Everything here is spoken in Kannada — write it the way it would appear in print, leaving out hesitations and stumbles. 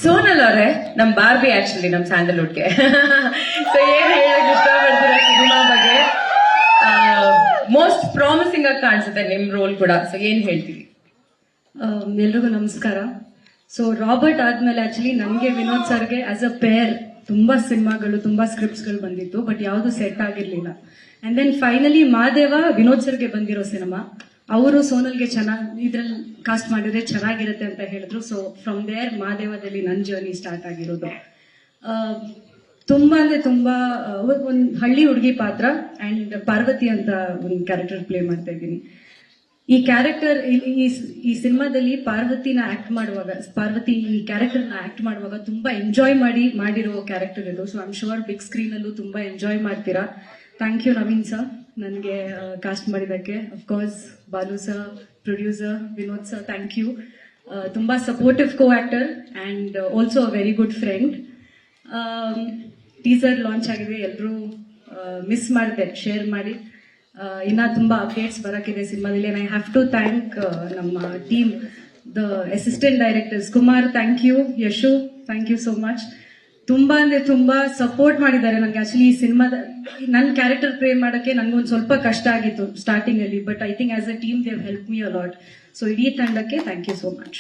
ಸೋನಲ್ ಅವರೇ, ನಮ್ ಬಾರ್ಬಿ ಆಕ್ಚುಲಿ ನಮ್ ಸ್ಯಾಂಡಲ್ವುಡ್ಗೆ. ಸೊ ಏನ್ ಹೇಳಕ್ ಇಷ್ಟಪಡ್ತೀರಾ ಸಿನಿಮಾ ಬಗ್ಗೆ? ಮೋಸ್ಟ್ ಪ್ರಾಮಿಸಿಂಗ್ ಆಗಿ ಕಾಣಿಸುತ್ತೆ ನಿಮ್ ರೋಲ್ ಕೂಡ. ಸೊ ಏನ್ ಹೇಳ್ತೀವಿ? ಎಲ್ರಿಗೂ ನಮಸ್ಕಾರ. ಸೊ ರಾಬರ್ಟ್ ಆದ್ಮೇಲೆ ಆಕ್ಚುಲಿ ನನಗೆ ವಿನೋದ್ ಸರ್ಗೆ ಆಸ್ ಅ ಪೇರ್ ತುಂಬಾ ಸಿನಿಮಾಗಳು ತುಂಬಾ ಸ್ಕ್ರಿಪ್ಟ್ಸ್ಗಳು ಬಂದಿತ್ತು, ಬಟ್ ಯಾವುದು ಸೆಟ್ ಆಗಿರ್ಲಿಲ್ಲ. And then finally Madeva Vinod ಸರ್ಗೆ ಬಂದಿರೋ ಸಿನಿಮಾ. ಅವರು ಸೋನಲ್ಗೆ ಚೆನ್ನಾಗಿ ಇದ್ರಲ್ಲಿ ಕಾಸ್ಟ್ ಮಾಡಿದ್ರೆ ಚೆನ್ನಾಗಿರುತ್ತೆ ಅಂತ ಹೇಳಿದ್ರು. ಸೊ ಫ್ರಮ್ ದೇರ್ ಮಾದೇವದಲ್ಲಿ ನನ್ನ ಜರ್ನಿ ಸ್ಟಾರ್ಟ್ ಆಗಿರೋದು. ತುಂಬಾ ಅಂದ್ರೆ ತುಂಬಾ ಒಂದು ಹಳ್ಳಿ ಹುಡುಗಿ ಪಾತ್ರ ಅಂಡ್ ಪಾರ್ವತಿ ಅಂತ ಒಂದು ಕ್ಯಾರೆಕ್ಟರ್ ಪ್ಲೇ ಮಾಡ್ತಾ ಇದ್ದೀನಿ. ಈ ಕ್ಯಾರೆಕ್ಟರ್ ಈ ಸಿನಿಮಾದಲ್ಲಿ ಪಾರ್ವತಿನ ಆಕ್ಟ್ ಮಾಡುವಾಗ, ಪಾರ್ವತಿ ಈ ಕ್ಯಾರೆಕ್ಟರ್ನ ಆಕ್ಟ್ ಮಾಡುವಾಗ ತುಂಬಾ ಎಂಜಾಯ್ ಮಾಡಿರೋ ಕ್ಯಾರೆಕ್ಟರ್ ಇದು. So I'm sure big screen ಅಲ್ಲೂ ತುಂಬಾ ಎಂಜಾಯ್ ಮಾಡ್ತೀರಾ. ಥ್ಯಾಂಕ್ ಯು ನವೀನ್ ಸರ್ ನನಗೆ ಕಾಸ್ಟ್ ಮಾಡಿದ್ದಕ್ಕೆ. Of course Balu sir, producer Vinod sir, thank you. ತುಂಬಾ supportive co actor and also a very good friend. Teaser launch ಆಗಿದೆ, ಎಲ್ಲರೂ ಮಿಸ್ ಮಾಡಿದೆ, ಶೇರ್ ಮಾಡಿ. ಇನ್ನ ತುಂಬಾ ಅಪ್ಡೇಟ್ಸ್ ಬರಕ್ಕಿದೆ ಸಿನಿಮಾದಲ್ಲಿ. ಐ ಹ್ಯಾವ್ ಟು ಥ್ಯಾಂಕ್ ನಮ್ಮ team, the assistant directors Kumar, thank you. Yashu, thank you so much. ತುಂಬಾ ಅಂದ್ರೆ ತುಂಬಾ ಸಪೋರ್ಟ್ ಮಾಡಿದ್ದಾರೆ ನನಗೆ. ಆಕ್ಚುಲಿ ಈ ಸಿನಿಮಾದ ನನ್ನ ಕ್ಯಾರೆಕ್ಟರ್ ಪ್ಲೇ ಮಾಡೋಕ್ಕೆ ನನಗೊಂದು ಸ್ವಲ್ಪ ಕಷ್ಟ ಆಗಿತ್ತು ಸ್ಟಾರ್ಟಿಂಗ್ ಅಲ್ಲಿ, but I think as a team they have help me a lot. So ಇಡೀ ತಂಡಕ್ಕೆ ಥ್ಯಾಂಕ್ ಯು ಸೋ ಮಚ್.